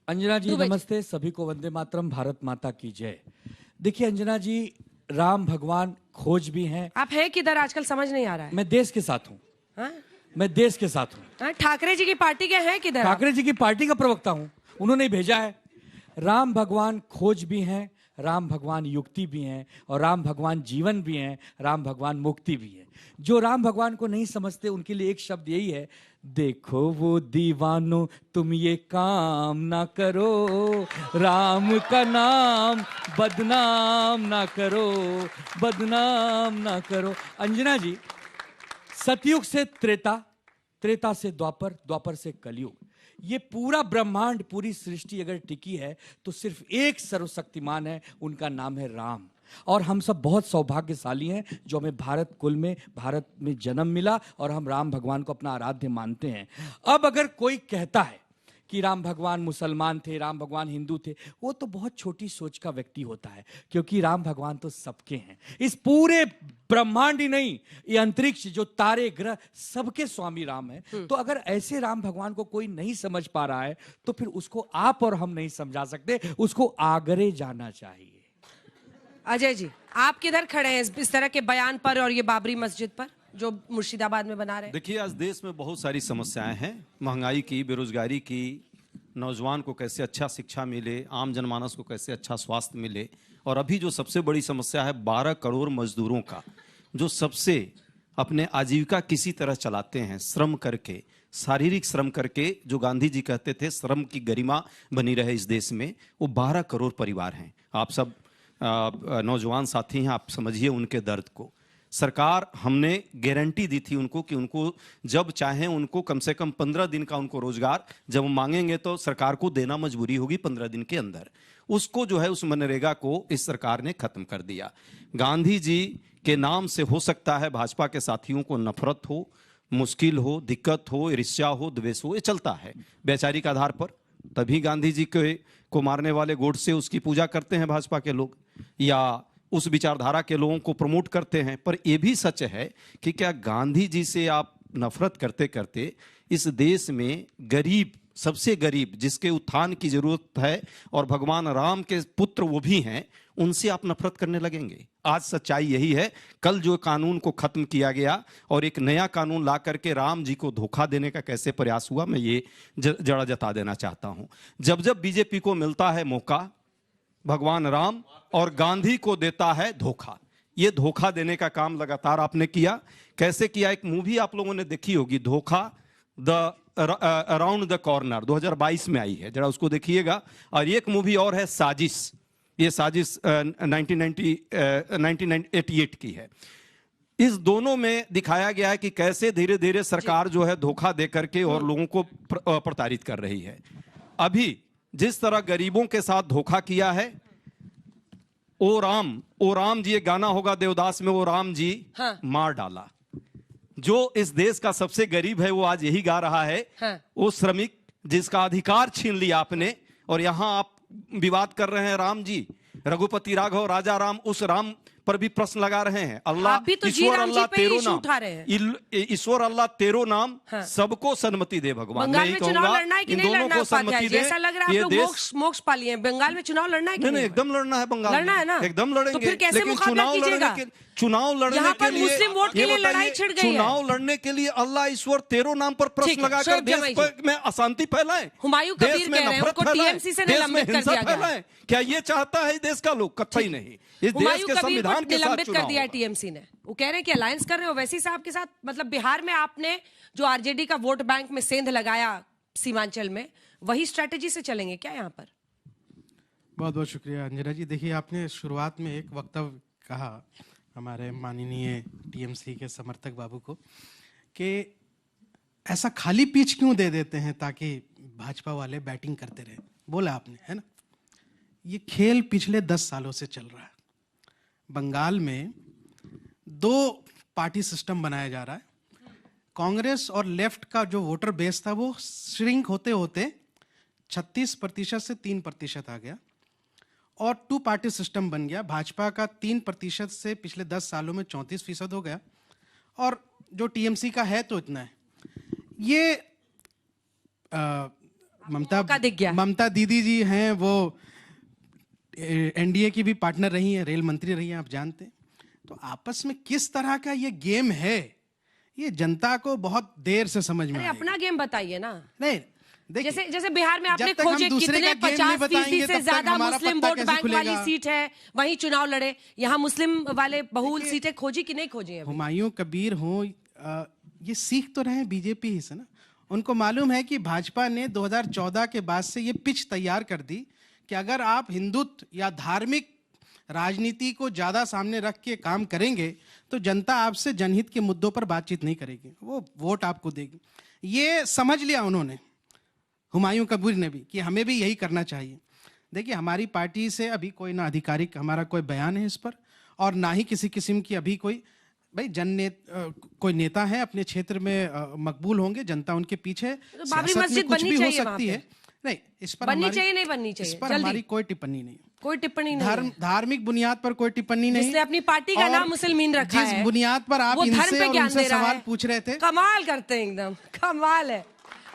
अंजना जी नमस्ते, सभी को वंदे मातरम, भारत माता की जय। देखिए अंजना जी, राम भगवान खोज भी हैं। आप हैं किधर आजकल समझ नहीं आ रहा है। मैं देश के साथ हूँ। हाँ? मैं देश के साथ हूँ। हाँ, ठाकरे जी की पार्टी के हैं किधर? ठाकरे जी की पार्टी का प्रवक्ता हूँ, उन्होंने भेजा है। राम भगवान खोज भी हैं, राम भगवान युक्ति भी हैं, और राम भगवान जीवन भी हैं, राम भगवान मुक्ति भी है। जो राम भगवान को नहीं समझते उनके लिए एक शब्द यही है, देखो वो दीवानो तुम ये काम ना करो, राम का नाम बदनाम ना करो, बदनाम ना करो। अंजना जी, सतयुग से त्रेता, त्रेता से द्वापर, द्वापर से कलयुग, ये पूरा ब्रह्मांड, पूरी सृष्टि अगर टिकी है तो सिर्फ एक सर्वशक्तिमान है, उनका नाम है राम। और हम सब बहुत सौभाग्यशाली हैं जो हमें भारत कुल में, भारत में जन्म मिला और हम राम भगवान को अपना आराध्य मानते हैं। अब अगर कोई कहता है कि राम भगवान मुसलमान थे, राम भगवान हिंदू थे, वो तो बहुत छोटी सोच का व्यक्ति होता है, क्योंकि राम भगवान तो सबके हैं। इस पूरे ब्रह्मांड ही नहीं, ये अंतरिक्ष, जो तारे ग्रह, सबके स्वामी राम हैं। तो अगर ऐसे राम भगवान को कोई नहीं समझ पा रहा है तो फिर उसको आप और हम नहीं समझा सकते, उसको आगरे जाना चाहिए। अजय जी, आप किधर खड़े हैं इस तरह के बयान पर और ये बाबरी मस्जिद पर जो मुर्शिदाबाद में बना रहे हैं? देखिए, आज देश में बहुत सारी समस्याएं हैं, महंगाई की, बेरोजगारी की, नौजवान को कैसे अच्छा शिक्षा मिले, आम जनमानस को कैसे अच्छा स्वास्थ्य मिले, और अभी जो सबसे बड़ी समस्या है 12 करोड़ मजदूरों का, जो सबसे अपने आजीविका किसी तरह चलाते हैं, श्रम करके, शारीरिक श्रम करके, जो गांधी जी कहते थे श्रम की गरिमा बनी रहे इस देश में, वो 12 करोड़ परिवार हैं। आप सब नौजवान साथी हैं, आप समझिए उनके दर्द को। सरकार, हमने गारंटी दी थी उनको कि उनको जब चाहें उनको कम से कम 15 दिन का उनको रोजगार जब मांगेंगे तो सरकार को देना मजबूरी होगी 15 दिन के अंदर। उसको जो है, उस मनरेगा को इस सरकार ने खत्म कर दिया। गांधी जी के नाम से हो सकता है भाजपा के साथियों को नफरत हो, मुश्किल हो, दिक्कत हो, ईर्ष्या हो, द्वेष हो, ये चलता है वैचारिक आधार पर। तभी गांधी जी को मारने वाले गोडसे उसकी पूजा करते हैं भाजपा के लोग, या उस विचारधारा के लोगों को प्रमोट करते हैं। पर यह भी सच है कि क्या गांधी जी से आप नफरत करते करते इस देश में गरीब, सबसे गरीब, जिसके उत्थान की जरूरत है, और भगवान राम के पुत्र वो भी हैं, उनसे आप नफरत करने लगेंगे? आज सच्चाई यही है। कल जो कानून को खत्म किया गया और एक नया कानून ला करके राम जी को धोखा देने का कैसे प्रयास हुआ, मैं ये जरा जता देना चाहता हूं। जब जब बीजेपी को मिलता है मौका, भगवान राम और गांधी को देता है धोखा। ये धोखा देने का काम लगातार आपने किया। कैसे किया? एक मूवी आप लोगों ने देखी होगी, धोखा, द अराउंड द कॉर्नर, 2022 में आई है, जरा उसको देखिएगा। और एक मूवी और है साजिश, ये साजिश 1988 की है। इस दोनों में दिखाया गया है कि कैसे धीरे धीरे सरकार जो है धोखा दे करके और लोगों को प्रताड़ित कर रही है। अभी जिस तरह गरीबों के साथ धोखा किया है, ओ राम जी, एक गाना होगा देवदास में, ओ राम जी हाँ। मार डाला। जो इस देश का सबसे गरीब है वो आज यही गा रहा है। हाँ। वो श्रमिक जिसका अधिकार छीन लिया आपने, और यहां आप विवाद कर रहे हैं राम जी, रघुपति राघव राजा राम, उस राम पर भी प्रश्न लगा रहे हैं। अल्लाह, ईश्वर अल्लाह तेरो नाम, ईश्वर अल्लाह तेरो नाम, सबको सन्मति दे भगवान। बंगाल में चुनाव लड़ना है कि नहीं लड़ना है? ऐसा लग रहा है आप लोग मोक्ष पा लिए हैं। बंगाल में चुनाव लड़ना है कि नहीं? एकदम लड़ना है बंगाल, लड़ना है ना, एकदम लड़ेंगे। तो फिर कैसे मुकाबला कीजिएगा? चुनाव लड़ने के लिए, मुस्लिम वोट के लिए लड़ाई छिड़ गई है। चुनाव लड़ने के लिए अल्लाह ईश्वर तेरो नाम पर प्रश्न लगाकर देश में अशांति फैलाएं, हुमायूं कबीर कह रहे हैं उनको टीएमसी से निलंबित कर दिया गया। क्या ये चाहता है देश का लोग? कतई नहीं। इस देश के संविधान के साथ निलंबित कर दिया टीएमसी ने। वो कह रहे हैं कि अलायंस कर रहे हो वैसी साहब के साथ। मतलब बिहार में आपने जो आरजेडी का वोट बैंक में सेंध लगाया सीमांचल में, वही स्ट्रेटेजी से चलेंगे क्या यहाँ पर? बहुत बहुत शुक्रिया अंजना जी। देखिए, आपने शुरुआत में एक वक्तव्य कहा हमारे माननीय टीएमसी के समर्थक बाबू को कि ऐसा खाली पिच क्यों दे देते हैं ताकि भाजपा वाले बैटिंग करते रहे, बोला आपने, है ना। ये खेल पिछले 10 सालों से चल रहा है। बंगाल में 2 पार्टी सिस्टम बनाया जा रहा है। कांग्रेस और लेफ्ट का जो वोटर बेस था वो श्रिंक होते होते 36% से 3% आ गया, और 2 पार्टी सिस्टम बन गया। भाजपा का 3% से पिछले 10 सालों में 34% हो गया, और जो टीएमसी का है तो इतना है। ये मौका दिख गया। ममता दीदी जी हैं, वो एनडीए की भी पार्टनर रही हैं, रेल मंत्री रही हैं, आप जानते हैं। तो आपस में किस तरह का ये गेम है, ये जनता को बहुत देर से समझ में अरे आएगा। अपना गेम बताइए ना। नहीं देखिए, जैसे जैसे बिहार में आपने जब तक हम खोजे दूसरे कितने का गेम नहीं 50% बताएंगे, से तब तक ज्यादा हमारा मुस्लिम पत्ता वोट कैसे बैंक वाली खुलेगा? सीट है, वहीं चुनाव लड़े। यहाँ मुस्लिम वाले बहुल सीटें खोजी कि नहीं खोजी हैं? हुमायूं कबीर हो, ये सीख तो रहे हैं बीजेपी ही से ना। उनको मालूम है कि भाजपा ने 2014 के बाद से ये पिच तैयार कर दी कि अगर आप हिंदुत्व या धार्मिक राजनीति को ज्यादा सामने रख के काम करेंगे तो जनता आपसे जनहित के मुद्दों पर बातचीत नहीं करेगी, वो वोट आपको देगी। ये समझ लिया उन्होंने, हुमायूं कबीर ने भी, कि हमें भी यही करना चाहिए। देखिए, हमारी पार्टी से अभी कोई ना आधिकारिक हमारा कोई बयान है इस पर, और ना ही किसी किस्म की अभी कोई भाई कोई नेता है अपने क्षेत्र में मकबूल होंगे, जनता उनके पीछे। तो बाबरी सियासत में मस्जिद कुछ बननी भी हो चाहिए वहाँ सकती पे। है, नहीं इस पर बननी हमारी- चाहिए, नहीं बननी इस चाहिए? पर जल्दी। हमारी कोई टिप्पणी नहीं, कोई टिप्पणी नहीं है। धार्मिक बुनियाद पर कोई टिप्पणी नहीं। जिसने अपनी पार्टी का और नाम मुसलमान रखा है, जिस बुनियाद पर आप वो धर्म इनसे पे और ज्ञान उनसे दे रहा सवाल है। पूछ रहे थे, कमाल करते हैं, एकदम कमाल है।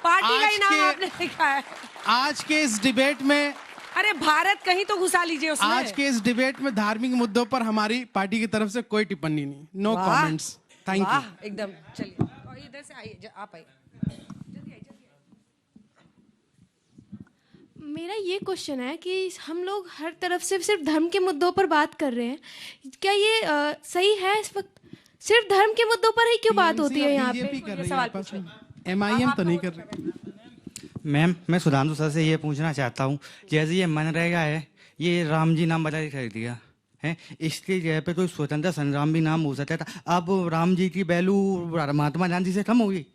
पार्टी का ही आज नाम के- आपने लिखा है। आज के इस डिबेट में अरे भारत कहीं तो घुसा लीजिए उसमें। आज के इस डिबेट में धार्मिक मुद्दों पर हमारी पार्टी की तरफ से कोई टिप्पणी नहीं, नो वाह, कमेंट्स, थैंक यू। वाह, एकदम। चलिए और इधर से आइए, आप आइए। मेरा ये क्वेश्चन है कि हम लोग हर तरफ से सिर्फ धर्म के मुद्दों पर बात कर रहे हैं, क्या ये सही है? इस वक्त सिर्फ धर्म के मुद्दों पर ही क्यों बात होती है यहाँ बीजेपी पे? कर रही है सवाल आपस में, एमआईएम तो नहीं कर रही। मैम, मैं सुधांशु सर से ये पूछना चाहता हूँ, जैसे ये मनरेगा है, ये राम जी नाम बता के कर दिया है, इसकी जगह पे कोई स्वतंत्र संग्राम भी नाम हो सकता था। अब राम जी की वैल्यू महात्मा गांधी से कम होगी?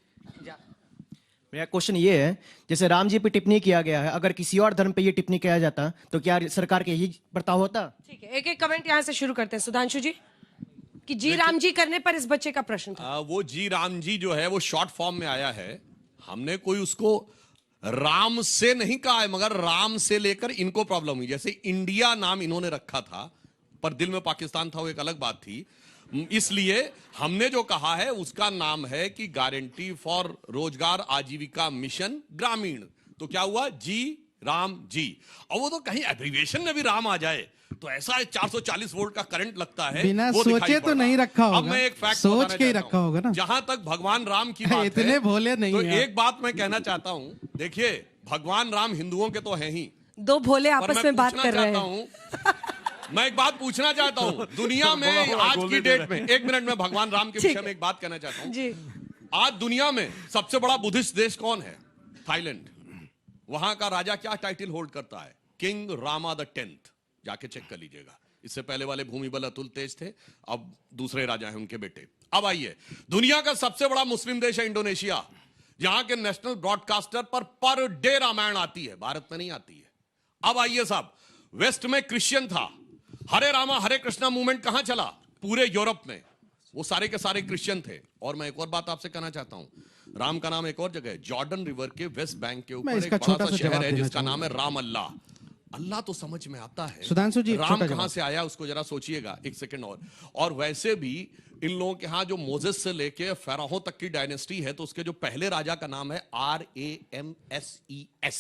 मेरा क्वेश्चन ये है, जैसे राम जी पे टिप्पणी किया गया है, अगर किसी और धर्म पे ये टिप्पणी किया जाता तो क्या सरकार के यही बर्ताव होता? ठीक है, एक एक कमेंट यहाँ से शुरू करते हैं। सुधांशु जी, कि जी राम जी करने पर इस बच्चे का प्रश्न था। वो जी राम जी जो है वो शॉर्ट फॉर्म में आया है। हमने कोई उसको राम से नहीं कहा है, मगर राम से लेकर इनको प्रॉब्लम हुई। जैसे इंडिया नाम इन्होंने रखा था, पर दिल में पाकिस्तान था, वो एक अलग बात थी। इसलिए हमने जो कहा है उसका नाम है कि गारंटी फॉर रोजगार आजीविका मिशन ग्रामीण। तो क्या हुआ? जी राम जी। और वो तो कहीं एब्रीविएशन में भी राम आ जाए तो ऐसा 440 वोल्ट का करंट लगता है, बिना वो दिखाई सोचे तो पड़ता। नहीं रखा होगा। अब मैं एक फैक्ट सोच बताना के ही चाहता रखा हूं। होगा ना। जहां तक भगवान राम की बात इतने है, भोले नहीं तो हैं। एक बात मैं कहना चाहता हूं, देखिए भगवान राम हिंदुओं के तो हैं ही, दो भोले पर आपस मैं में बात पूछना कर रहे चाहता हैं। हूं, मैं एक बात पूछना चाहता हूं, दुनिया में आज की डेट में, एक मिनट में भगवान राम के विषय में एक बात कहना चाहता हूं। जी, आज दुनिया में सबसे बड़ा बुद्धिस्ट देश कौन है? थाईलैंड। वहां का राजा क्या टाइटल होल्ड करता है? King Rama the 10th। जाके चेक कर लीजिएगा। इससे पहले वाले भूमिबल अतुल तेज थे, अब दूसरे राजा हैं उनके बेटे। अब आइए, दुनिया का सबसे बड़ा मुस्लिम देश है इंडोनेशिया, जहां के national broadcaster per day Ramayan आती है, भारत में नहीं आती है। अब आइए साहब, वेस्ट में क्रिश्चियन था, हरे रामा हरे कृष्णा मूवमेंट कहां चला? पूरे यूरोप में। वो सारे के सारे क्रिश्चियन थे। और मैं एक और बात आपसे कहना चाहता हूं, राम का नाम एक और जगह है, जॉर्डन रिवर के वेस्ट बैंक के मैं ऊपर एक इसका बड़ा छोटा सा सा शहर जवाब है देना जिसका नाम है चाहूंगा। राम अल्लाह। अल्लाह तो समझ में आता है, सुधांशु जी, राम छोटा कहां जवाब। से आया उसको जरा सोचिएगा एक सेकंड। और वैसे भी इन लोगों के यहां जो मोजेस से लेके फेराहो तक की डायनेस्टी है, तो उसके जो पहले राजा का नाम है RAMSES,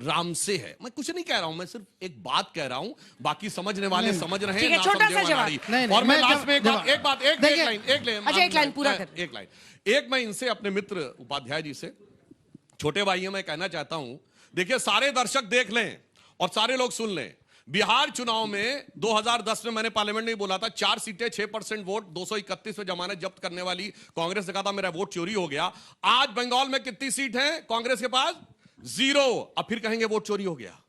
राम से है। मैं कुछ नहीं कह रहा हूं, मैं सिर्फ एक बात कह रहा हूं, बाकी समझने वाले समझ रहे ठीक हैं, है, छोटा सा जवाब। नहीं, और मैं मैं लास्ट में एक जवाब- बात एक देखिए, लाइन अच्छा, एक लाइन पूरा कर। एक लाइन, एक मैं इनसे अपने मित्र उपाध्याय जी से, छोटे भाइयों में कहना चाहता हूं, देखिए सारे दर्शक देख लें और सारे लोग सुन लें। बिहार चुनाव में 2010 में मैंने पार्लियामेंट में बोला था 4 सीटें 6% वोट, 231 पे जमानत जब्त करने वाली कांग्रेस ने कहा था मेरा वोट चोरी हो गया। आज बंगाल में कितनी सीट है कांग्रेस के पास? 0। अब फिर कहेंगे वोट चोरी हो गया।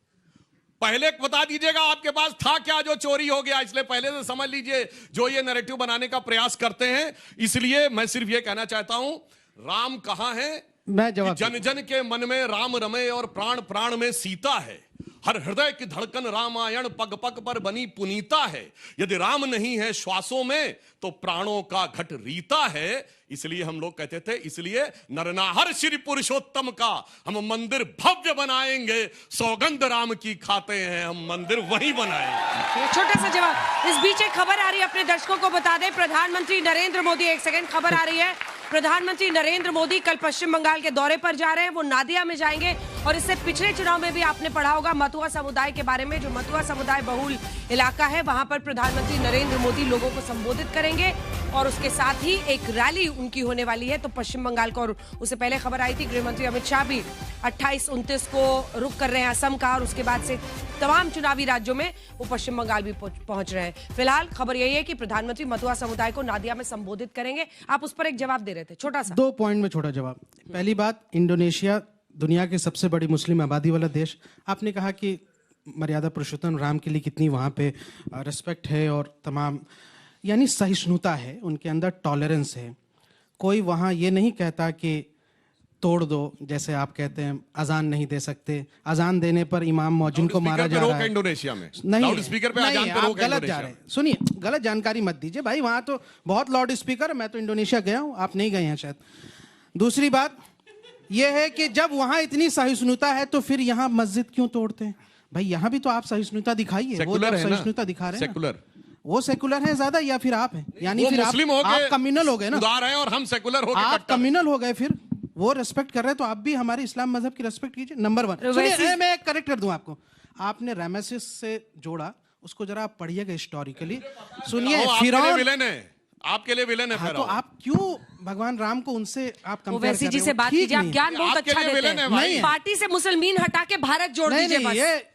पहले बता दीजिएगा आपके पास था क्या जो चोरी हो गया, इसलिए पहले से समझ लीजिए जो ये नैरेटिव बनाने का प्रयास करते हैं। इसलिए मैं सिर्फ ये कहना चाहता हूं, राम कहां है? मैं जवाब जन जन के मन में राम रमे और प्राण प्राण में सीता है। हर हृदय की धड़कन रामायण पग पग पर बनी पुनीता है। यदि राम नहीं है श्वासों में तो प्राणों का घट रीता है। इसलिए हम लोग कहते थे, इसलिए नरनाहर श्री पुरुषोत्तम का हम मंदिर भव्य बनाएंगे, सौगंध राम की खाते हैं हम मंदिर वहीं बनाएंगे। छोटा सा जवाब। इस बीच एक खबर आ रही है, अपने दर्शकों को बता दें, प्रधानमंत्री नरेंद्र मोदी, एक सेकंड, खबर आ रही है, प्रधानमंत्री नरेंद्र मोदी कल पश्चिम बंगाल के दौरे पर जा रहे हैं। वो नादिया में जाएंगे और इससे पिछले चुनाव में भी आपने पढ़ा होगा मथुआ समुदाय के बारे में, जो मथुआ समुदाय बहुल इलाका है, वहां पर प्रधानमंत्री नरेंद्र मोदी लोगों को संबोधित करेंगे और उसके साथ ही एक रैली उनकी होने वाली है। तो पश्चिम बंगाल को, और उससे पहले खबर आई थी गृह मंत्री अमित शाह भी 28-29 को रुक कर रहे हैं असम का, और उसके बाद से तमाम चुनावी राज्यों में वो पश्चिम बंगाल भी पहुंच रहे हैं। फिलहाल खबर यही है कि प्रधानमंत्री मथुआ समुदाय को नादिया में संबोधित करेंगे। आप उस पर एक जवाब दे रहे थे, छोटा सा। 2 पॉइंट में छोटा जवाब। पहली बात, इंडोनेशिया दुनिया की सबसे बड़ी मुस्लिम आबादी वाला देश। आपने कहा कि मर्यादा पुरुषोत्तम राम के लिए कितनी वहाँ पे रिस्पेक्ट है और तमाम, यानी सहिष्णुता है, उनके अंदर टॉलरेंस है। कोई वहाँ ये नहीं कहता कि तोड़ दो, जैसे आप कहते हैं अजान नहीं दे सकते, अजान देने पर इमाम मौजूद को मारा जा रहा है इंडोनेशिया में। नहीं, लाउड स्पीकर पे अजान पे आप रोक है गलत जा रहे हैं। सुनिए, गलत जानकारी मत दीजिए भाई, वहाँ तो बहुत लाउड स्पीकर। मैं तो इंडोनेशिया गया हूँ, आप नहीं गए हैं शायद। दूसरी बात यह है कि जब वहाँ इतनी सहिष्णुता है तो फिर यहाँ मस्जिद क्यों तोड़ते हैं भाई? यहाँ भी तो आप सहिष्णुता दिखाइए। वो तो सहिष्णुता दिखा रहे हैं, सेकुलर। वो सेकुलर है ज्यादा या फिर आप हैं? यानी वो फिर मुस्लिम आप कम्युनल हो गए ना, उदार हैं और हम सेकुलर हो गए आप कट्टर। कम्युनल हो गए। फिर वो रेस्पेक्ट कर रहे हैं तो आप भी हमारे इस्लाम मजहब की रेस्पेक्ट कीजिए। नंबर 1। सुनिए, मैं एक करेक्ट कर दूं आपको। आपने रामेसिस से जोड़ा, उसको जरा आप पढ़िएगा हिस्टोरिकली। सुनिए, फिरौन विलेन है, आपके लिए विलेन है। हाँ, तो आप क्यों भगवान राम को उनसे आप कंपेयर कर वैसी रहे जी हो? से बात ठीक कीजिए, आप नहीं। ज्ञान बहुत आपके अच्छा लिए देते विलेन है हैं। भाई। पार्टी से मुसलमान हटा के भारत जोड़ नहीं, दीजिए नहीं, बस। ये